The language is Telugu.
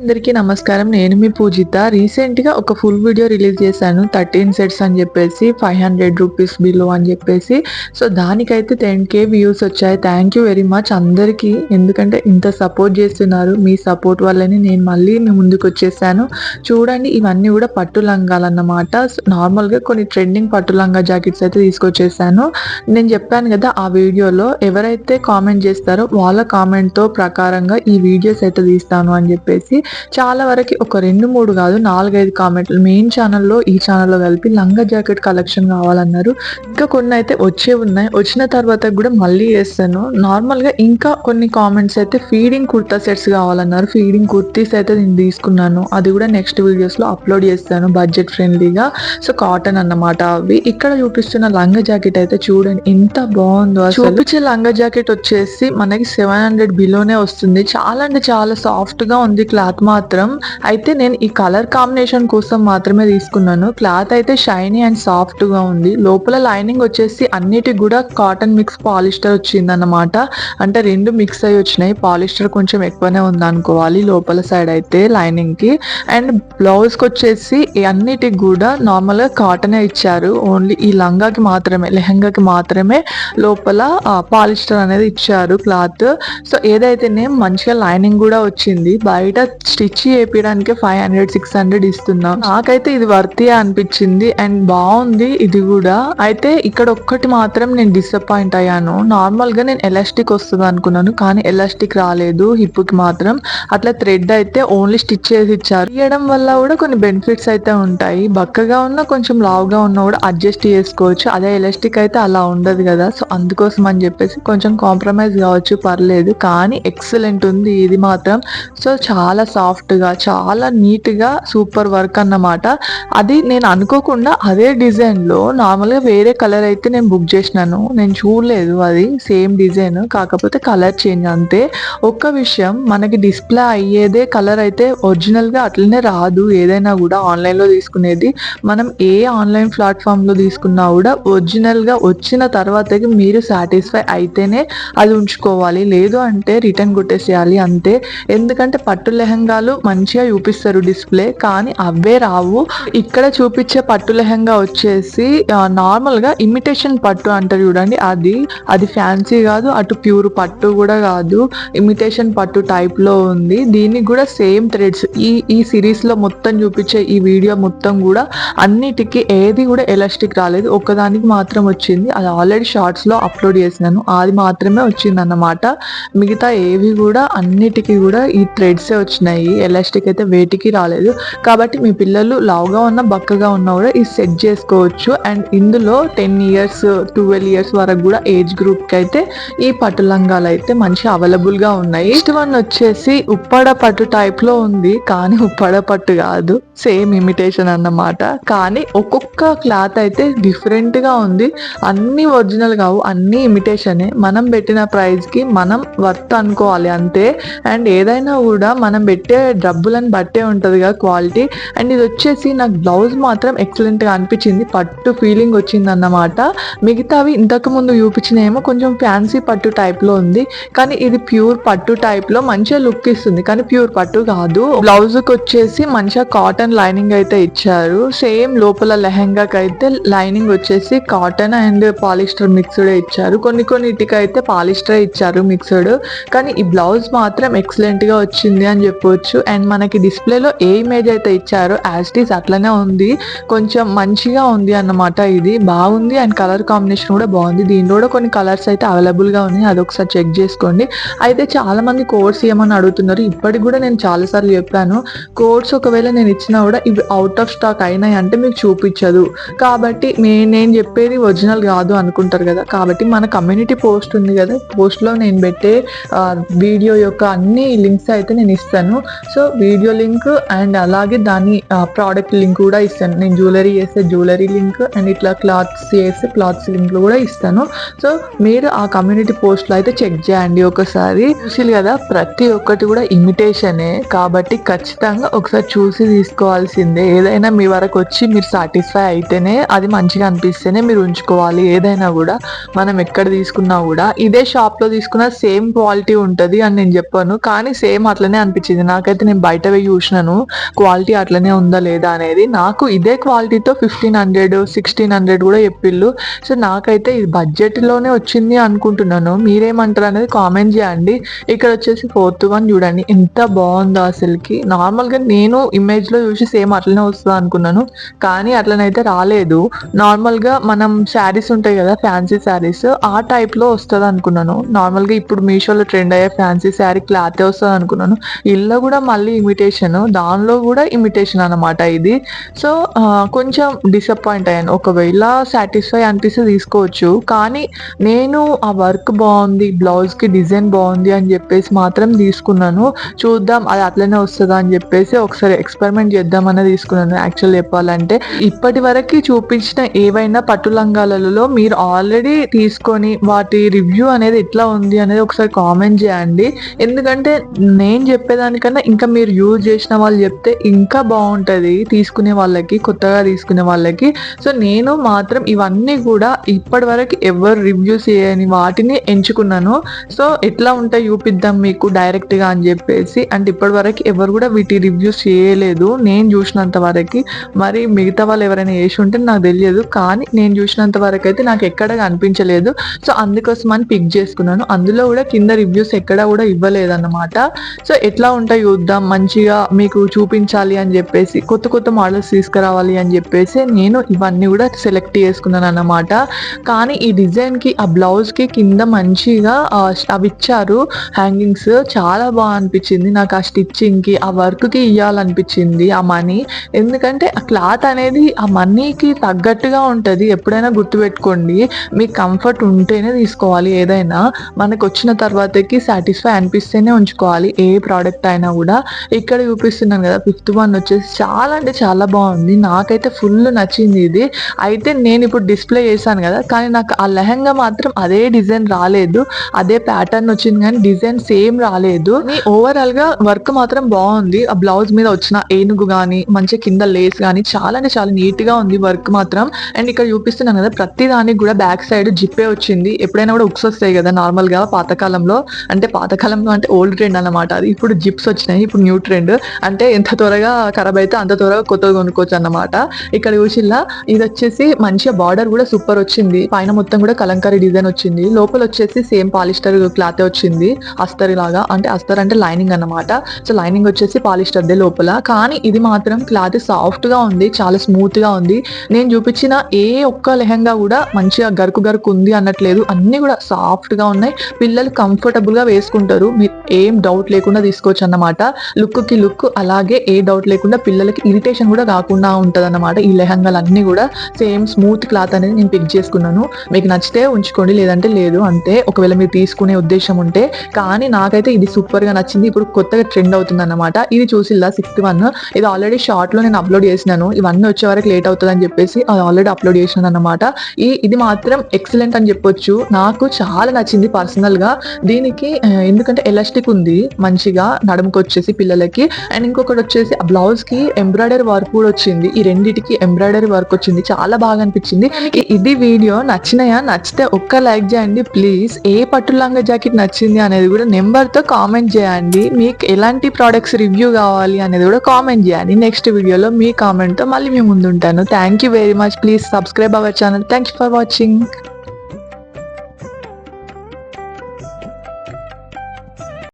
అందరికీ నమస్కారం. నేను మీ పూజిత. రీసెంట్‌గా ఒక ఫుల్ వీడియో రిలీజ్ చేశాను. 13 సెట్స్ అని చెప్పేసి, ₹500 బిలో అని చెప్పేసి. సో, దానికైతే 10,000 వ్యూస్ వచ్చాయి. థ్యాంక్ యూ వెరీ మచ్ అందరికీ. ఎందుకంటే ఇంత సపోర్ట్ చేస్తున్నారు. మీ సపోర్ట్ వల్లనే నేను మళ్ళీ మీ ముందుకొచ్చేసాను. చూడండి, ఇవన్నీ కూడా పట్టు లంగాలన్నమాట. నార్మల్‌గా కొన్ని ట్రెండింగ్ పట్టు లంగా జాకెట్స్ అయితే తీసుకొచ్చేసాను. నేను చెప్పాను కదా ఆ వీడియోలో, ఎవరైతే కామెంట్ చేస్తారో వాళ్ళ కామెంట్‌తో ప్రకారంగా ఈ వీడియోస్ అయితే తీస్తాను అని చెప్పేసి చాలా వరకు ఒక 2-3 కాదు 4-5 కామెంట్లు మెయిన్ ఛానల్లో ఈ ఛానల్లో కలిపి లంగా జాకెట్ కలెక్షన్ కావాలన్నారు. ఇంకా కొన్ని అయితే వచ్చే ఉన్నాయి. వచ్చిన తర్వాత కూడా మళ్ళీ చేస్తాను. నార్మల్గా ఇంకా కొన్ని కామెంట్స్ అయితే ఫీడింగ్ కుర్తా సెట్స్ కావాలన్నారు. ఫీడింగ్ కుర్తీస్ అయితే నేను తీసుకున్నాను. అది కూడా నెక్స్ట్ వీడియోస్లో అప్లోడ్ చేస్తాను బడ్జెట్ ఫ్రెండ్లీగా. సో కాటన్ అన్నమాట అవి. ఇక్కడ చూపిస్తున్న లంగా జాకెట్ అయితే చూడండి ఎంత బాగుందో. అసలు చూపించే లంగా జాకెట్ వచ్చేసి మనకి 700 బిలోనే వస్తుంది. చాలా అంటే చాలా సాఫ్ట్ గా ఉంది క్లాత్ మాత్రం. అయితే నేను ఈ కలర్ కాంబినేషన్ కోసం మాత్రమే తీసుకున్నాను. క్లాత్ అయితే షైనీ అండ్ సాఫ్ట్ గా ఉంది. లోపల లైనింగ్ వచ్చేసి అన్నిటికి కూడా కాటన్ మిక్స్ పాలిస్టర్ వచ్చింది అన్నమాట. అంటే రెండు మిక్స్ అయ్యి వచ్చినాయి. పాలిస్టర్ కొంచెం ఎక్కువనే ఉంది అనుకోవాలి లోపల సైడ్ అయితే లైనింగ్ కి. అండ్ బ్లౌజ్ కి వచ్చేసి అన్నిటికి కూడా నార్మల్ గా కాటనే ఇచ్చారు. ఓన్లీ ఈ లంగాకి మాత్రమే, లెహంగాకి మాత్రమే లోపల పాలిస్టర్ అనేది ఇచ్చారు క్లాత్. సో ఏదైతేనే మంచిగా లైనింగ్ కూడా వచ్చింది. బయట స్టిచ్ చేయించడానికి 500-600 ఇస్తున్నాం. నాకైతే ఇది వర్తీ అనిపించింది అండ్ బాగుంది ఇది కూడా. అయితే ఇక్కడ ఒక్కటి మాత్రం నేను డిసప్పాయింట్ అయ్యాను. నార్మల్ గా నేను ఎలాస్టిక్ వస్తుంది అనుకున్నాను, కానీ ఎలాస్టిక్ రాలేదు. హిప్ కి మాత్రం అట్లా థ్రెడ్ అయితే ఓన్లీ స్టిచ్ చేసి ఇచ్చారు. తీయడం వల్ల కూడా కొన్ని బెనిఫిట్స్ అయితే ఉంటాయి. బక్కగా ఉన్నా కొంచెం లావుగా ఉన్నా కూడా అడ్జస్ట్ చేసుకోవచ్చు. అదే ఎలాస్టిక్ అయితే అలా ఉండదు కదా. సో అందుకోసం అని చెప్పేసి కొంచెం కాంప్రమైజ్ కావచ్చు, పర్లేదు. కానీ ఎక్సలెంట్ ఉంది ఇది మాత్రం. సో చాలా సాఫ్ట్ గా, చాలా నీట్ గా, సూపర్ వర్క్ అన్నమాట. అది నేను అనుకోకుండా అదే డిజైన్ లో నార్మల్ గా వేరే కలర్ అయితే నేను బుక్ చేసినాను. నేను చూడలేదు అది సేమ్ డిజైన్, కాకపోతే కలర్ చేంజ్ అంతే. ఒక్క విషయం, మనకి డిస్ప్లే అయ్యేదే కలర్ అయితే ఒరిజినల్ గా అట్లనే రాదు. ఏదైనా కూడా ఆన్లైన్ లో తీసుకునేది, మనం ఏ ఆన్లైన్ ప్లాట్ఫామ్ లో తీసుకున్నా కూడా ఒరిజినల్ గా వచ్చిన తర్వాతకి మీరు సాటిస్ఫై అయితేనే అది ఉంచుకోవాలి. లేదు అంటే రిటర్న్ కొట్టేసేయాలి అంతే. ఎందుకంటే పట్టు లెహంగాలు మంచిగా చూపిస్తారు డిస్ప్లే, కానీ అవే రావు. ఇక్కడ చూపించే పట్టు లెహంగా వచ్చేసి నార్మల్ గా ఇమిటేషన్ పట్టు అంటారు చూడండి, అది ఫ్యాన్సీ కాదు, అటు ప్యూర్ పట్టు కూడా కాదు. ఇమిటేషన్ పట్టు టైప్ లో ఉంది. దీనికి కూడా సేమ్ థ్రెడ్స్ ఈ సిరీస్ లో మొత్తం చూపించే ఈ వీడియో మొత్తం కూడా అన్నిటికీ ఏది కూడా ఎలాస్టిక్ రాలేదు. ఒక్కదానికి మాత్రం వచ్చింది. అది ఆల్రెడీ షార్ట్స్ లో అప్లోడ్ చేసినాను. అది మాత్రమే వచ్చింది అన్నమాట. మిగతా ఏవి కూడా అన్నిటికీ కూడా ఈ థ్రెడ్సే వచ్చినాయి. ఎలాస్టిక్ అయితే వేటికి రాలేదు. కాబట్టి మీ పిల్లలు లావుగా ఉన్న బక్కగా ఉన్నా కూడా ఇది సెట్ చేసుకోవచ్చు. అండ్ ఇందులో 10 ఇయర్స్ 12 ఇయర్స్ వరకు కూడా ఏజ్ గ్రూప్ కి అయితే ఈ పట్టు లంగాలు అయితే మంచిగా అవైలబుల్ గా ఉన్నాయి. నెక్స్ట్ వన్ వచ్చేసి ఉప్పాడ పట్టు టైప్ లో ఉంది, కానీ ఉప్పాడ పట్టు కాదు, సేమ్ ఇమిటేషన్ అన్నమాట. కానీ ఒక్కొక్క క్లాత్ అయితే డిఫరెంట్ గా ఉంది. అన్ని ఒరిజినల్ కావు, అన్ని ఇమిటేషనే. మనం పెట్టిన ప్రైస్ కి మనం వర్త్ అనుకోవాలి అంతే. అండ్ ఏదైనా కూడా మనం పెట్టే డబ్బులను బట్టే ఉంటది కదా క్వాలిటీ. అండ్ ఇది వచ్చేసి నాకు బ్లౌజ్ మాత్రం ఎక్సలెంట్ గా అనిపించింది. పట్టు ఫీలింగ్ వచ్చింది అన్నమాట. మిగతావి ఇంతకు ముందు చూపించినేమో కొంచెం ఫ్యాన్సీ పట్టు టైప్ లో ఉంది, కానీ ఇది ప్యూర్ పట్టు టైప్ లో మంచిగా లుక్ ఇస్తుంది, కానీ ప్యూర్ పట్టు కాదు. బ్లౌజ్ కి వచ్చేసి మంచిగా కాటన్ లైనింగ్ అయితే ఇచ్చారు. సేమ్ లోపల లెహంగాకి అయితే లైనింగ్ వచ్చేసి కాటన్ అండ్ పాలిస్టర్ మిక్స్డ్ ఇచ్చారు. కొన్నిటికి అయితే పాలిస్టర్ ఇచ్చారు మిక్స్డ్. కానీ ఈ బ్లౌజ్ మాత్రం ఎక్సలెంట్ గా వచ్చింది అని చెప్పవచ్చు. అండ్ మనకి డిస్ప్లేలో ఏ ఇమేజ్ అయితే ఇచ్చారో యాజ్ ఇట్ ఈస్ అట్లనే ఉంది. కొంచెం మంచిగా ఉంది అన్నమాట. ఇది బాగుంది అండ్ కలర్ కాంబినేషన్ కూడా బాగుంది. దీనిలో కూడా కొన్ని కలర్స్ అయితే అవైలబుల్ గా ఉన్నాయి, అది ఒకసారి చెక్ చేసుకోండి. అయితే చాలా మంది కోడ్స్ ఏమని అడుగుతున్నారు. ఇప్పటికి కూడా నేను చాలా సార్లు చెప్పాను, కోడ్స్ ఒకవేళ నేను ఇచ్చినా కూడా ఇవి అవుట్ ఆఫ్ స్టాక్ అయినాయి అంటే మీకు చూపించదు. కాబట్టి నేను చెప్పేది ఒరిజినల్ కాదు అనుకుంటారు కదా. కాబట్టి మన కమ్యూనిటీ పోస్ట్ ఉంది కదా, పోస్ట్ లో నేను పెట్టే వీడియో యొక్క అన్ని లింక్స్ అయితే నేను ఇస్తాను. సో వీడియో లింక్ అండ్ అలాగే దాని ప్రోడక్ట్ లింక్ కూడా ఇస్తాను. నేను జ్యువెలరీ చేస్తే జ్యువెలరీ లింక్ అండ్ ఇట్లా క్లాత్స్ చేస్తే క్లాత్స్ లింక్ కూడా ఇస్తాను. సో మీరు ఆ కమ్యూనిటీ పోస్ట్ లో అయితే చెక్ చేయండి ఒకసారి. చూసి కదా ప్రతి ఒక్కటి కూడా ఇమిటేషనే, కాబట్టి ఖచ్చితంగా ఒకసారి చూసి తీసుకోవాల్సిందే. ఏదైనా మీ వరకు వచ్చి మీరు సాటిస్ఫై అయితేనే, అది మంచిగా అనిపిస్తేనే మీరు ఉంచుకోవాలి. ఏదైనా కూడా మనం ఎక్కడ తీసుకున్నా కూడా ఇదే షాప్ లో తీసుకున్న సేమ్ క్వాలిటీ ఉంటది అని నేను చెప్పాను, కానీ సేమ్ అట్లనే అనిపించింది నాకైతే నేను బయటవి చూసినాను క్వాలిటీ అట్లనే ఉందా లేదా అనేది. నాకు ఇదే క్వాలిటీతో 1500 1600 కూడా చెప్పిళ్ళు. సో నాకైతే ఇది బడ్జెట్లోనే వచ్చింది అనుకుంటున్నాను. మీరేమంటారు అనేది కామెంట్ చేయండి. ఇక్కడ వచ్చేసి 4th వన్ చూడండి ఎంత బాగుందో అసలుకి. నార్మల్గా నేను ఇమేజ్లో చూసి సేమ్ అట్లనే వస్తుంది అనుకున్నాను, కానీ అట్లనైతే రాలేదు. నార్మల్గా మనం శారీస్ ఉంటాయి కదా ఫ్యాన్సీ శారీస్, ఆ టైప్లో వస్తుంది అనుకున్నాను. నార్మల్గా ఇప్పుడు మీషోలో ట్రెండ్ అయ్యే ఫ్యాన్సీ శారీ క్లాతే వస్తుంది అనుకున్నాను. ఇల్లు కూడా మళ్ళీ ఇమిటేషన్, దానిలో కూడా ఇమిటేషన్ అనమాట ఇది. సో కొంచెం డిసప్పాయింట్ అయ్యాను. ఒకవేళ సాటిస్ఫై అనిపిస్తే తీసుకోవచ్చు, కానీ నేను ఆ వర్క్ బాగుంది, బ్లౌజ్కి డిజైన్ బాగుంది అని చెప్పేసి మాత్రం తీసుకున్నాను. చూద్దాం అది అట్లనే వస్తుందా అని చెప్పేసి ఒకసారి ఎక్స్పెరిమెంట్ చేద్దామని తీసుకున్నాను. యాక్చువల్ చెప్పాలంటే ఇప్పటి వరకు చూపించిన ఏవైనా పట్టు లంగాలలో మీరు ఆల్రెడీ తీసుకొని వాటి రివ్యూ అనేది ఎట్లా ఉంది అనేది ఒకసారి కామెంట్ చేయండి. ఎందుకంటే నేను చెప్పేదానికన్నా ఇంకా మీరు యూజ్ చేసిన వాళ్ళు చెప్తే ఇంకా బాగుంటుంది తీసుకునే వాళ్ళకి, కొత్తగా తీసుకునే వాళ్ళకి. సో నేను మాత్రం ఇవన్నీ కూడా ఇప్పటి వరకు ఎవరు రివ్యూస్ చేయని వాటిని ఎంచుకున్నాను. సో ఎట్లా ఉంటాయి చూపిద్దాం మీకు డైరెక్ట్గా అని చెప్పేసి. అంటే ఇప్పటి వరకు ఎవరు కూడా వీటి రివ్యూస్ చేయలేదు నేను చూసినంత వరకు. మరి మిగతా వాళ్ళు ఎవరైనా చేసి ఉంటే నాకు తెలియదు, కానీ నేను చూసినంత వరకు అయితే నాకు ఎక్కడ అనిపించలేదు. సో అందుకోసం అని పిక్ చేసుకున్నాను. అందులో కూడా కింద రివ్యూస్ ఎక్కడ కూడా ఇవ్వలేదన్నమాట. సో ఎట్లా ఉంటాయి చూద్దాం, మంచిగా మీకు చూపించాలి అని చెప్పేసి, కొత్త కొత్త మోడల్స్ తీసుకురావాలి అని చెప్పేసి నేను ఇవన్నీ కూడా సెలెక్ట్ చేసుకున్నాను అన్నమాట. కానీ ఈ డిజైన్కి ఆ బ్లౌజ్కి కింద మంచిగా అవి ఇచ్చారు హ్యాంగింగ్స్, చాలా బాగా అనిపించింది నాకు. ఆ స్టిచ్చింగ్కి ఆ వర్క్కి ఇవ్వాలనిపించింది ఆ మనీ. ఎందుకంటే ఆ క్లాత్ అనేది ఆ మనీకి తగ్గట్టుగా ఉంటుంది. ఎప్పుడైనా గుర్తుపెట్టుకోండి, మీకు కంఫర్ట్ ఉంటేనే తీసుకోవాలి. ఏదైనా మనకు వచ్చిన తర్వాతకి సాటిస్ఫై అనిపిస్తేనే ఉంచుకోవాలి ఏ ప్రోడక్ట్ అయినా కూడా. ఇక్కడ చూపిస్తున్నాను కదా 5th వన్ వచ్చేసి చాలా అంటే చాలా బాగుంది. నాకైతే ఫుల్ నచ్చింది ఇది. అయితే నేను ఇప్పుడు డిస్ప్లే చేశాను కదా, కానీ నాకు ఆ లెహంగా మాత్రం అదే డిజైన్ రాలేదు. అదే ప్యాటర్న్ వచ్చింది కానీ డిజైన్ సేమ్ రాలేదు. ఓవరాల్ గా వర్క్ మాత్రం బాగుంది. ఆ బ్లౌజ్ మీద వచ్చిన ఏనుగు కానీ మంచిగా కింద లేస్ కానీ చాలా అంటే చాలా నీట్ గా ఉంది వర్క్ మాత్రం. అండ్ ఇక్కడ చూపిస్తున్నాను కదా ప్రతి దానికి కూడా బ్యాక్ సైడ్ జిప్పే వచ్చింది. ఎప్పుడైనా కూడా ఉక్స్ వస్తాయి కదా నార్మల్ గా పాతకాలంలో, అంటే పాతకాలంలో అంటే ఓల్డ్ ట్రెండ్ అన్నమాట అది. ఇప్పుడు జిప్స్ వచ్చినాయి, ఇప్పుడు న్యూ ట్రెండ్. అంటే ఎంత త్వరగా ఖరాబ్ అయితే అంత త్వరగా కొత్తగా కొనుక్కోవచ్చు అన్నమాట. ఇక్కడ చూసిల్లా ఇది వచ్చేసి మంచిగా బార్డర్ కూడా సూపర్ వచ్చింది. పైన మొత్తం కూడా కలంకారీ డిజైన్ వచ్చింది. లోపల వచ్చేసి సేమ్ పాలిస్టర్ క్లాత్ వచ్చింది, అస్తర్ లాగా. అంటే అస్తర్ అంటే లైనింగ్ అన్నమాట. సో లైనింగ్ వచ్చేసి పాలిస్టర్ దే లోపల. కానీ ఇది మాత్రం క్లాత్ సాఫ్ట్ గా ఉంది, చాలా స్మూత్ గా ఉంది. నేను చూపించిన ఏ ఒక్క లెహంగా కూడా మంచిగా గరుకు గరుకు ఉంది అన్నట్లేదు. అన్ని కూడా సాఫ్ట్ గా ఉన్నాయి. పిల్లలు కంఫర్టబుల్ గా వేసుకుంటారు. మీరు ఏం డౌట్ లేకుండా తీసుకోవచ్చు అన్నమాట. లుక్ కి లుక్, అలాగే ఏ డౌట్ లేకుండా పిల్లలకి ఇరిటేషన్ కూడా కాకుండా ఉంటది అన్నమాట. ఈ లెహంగాలు అన్ని కూడా సేమ్ స్మూత్ క్లాత్ అనేది నేను పిక్ చేసుకున్నాను. మీకు నచ్చితే ఉంచుకోండి, లేదంటే లేదు అంతే, ఒకవేళ మీరు తీసుకునే ఉద్దేశం ఉంటే. కానీ నాకైతే ఇది సూపర్ గా నచ్చింది. ఇప్పుడు కొత్తగా ట్రెండ్ అవుతుంది అన్నమాట. ఇది చూసిల్లా 6th వన్. ఇది ఆల్రెడీ షార్ట్ లో నేను అప్లోడ్ చేసినాను. ఇవన్నీ వచ్చే వరకు లేట్ అవుతుంది అని చెప్పేసి అది ఆల్రెడీ అప్లోడ్ చేసినాను అన్నమాట. ఇది మాత్రం ఎక్సలెంట్ అని చెప్పొచ్చు. నాకు చాలా నచ్చింది పర్సనల్ గా. దీనికి ఎందుకంటే ఎలాస్టిక్ ఉంది మంచిగా నడుముకి వచ్చేసి పిల్లలకి. అండ్ ఇంకొకటి వచ్చేసి ఆ బ్లౌజ్ కి ఎంబ్రాయిడరీ వర్క్ కూడా వచ్చింది. ఈ రెండిటికి ఎంబ్రాయిడరీ వర్క్ వచ్చింది, చాలా బాగా అనిపించింది. ఇది వీడియో నచ్చినాయా? నచ్చితే ఒక్క లైక్ చేయండి ప్లీజ్. ఏ పట్టు లంగా జాకెట్ నచ్చింది అనేది కూడా నెంబర్ తో కామెంట్ చేయండి. మీకు ఎలాంటి ప్రోడక్ట్స్ రివ్యూ కావాలి అనేది కూడా కామెంట్ చేయండి. నెక్స్ట్ వీడియోలో మీ కామెంట్ తో మళ్ళీ మీ ముందు ఉంటాను. Thank you very much. Please subscribe our channel. Thank you for watching.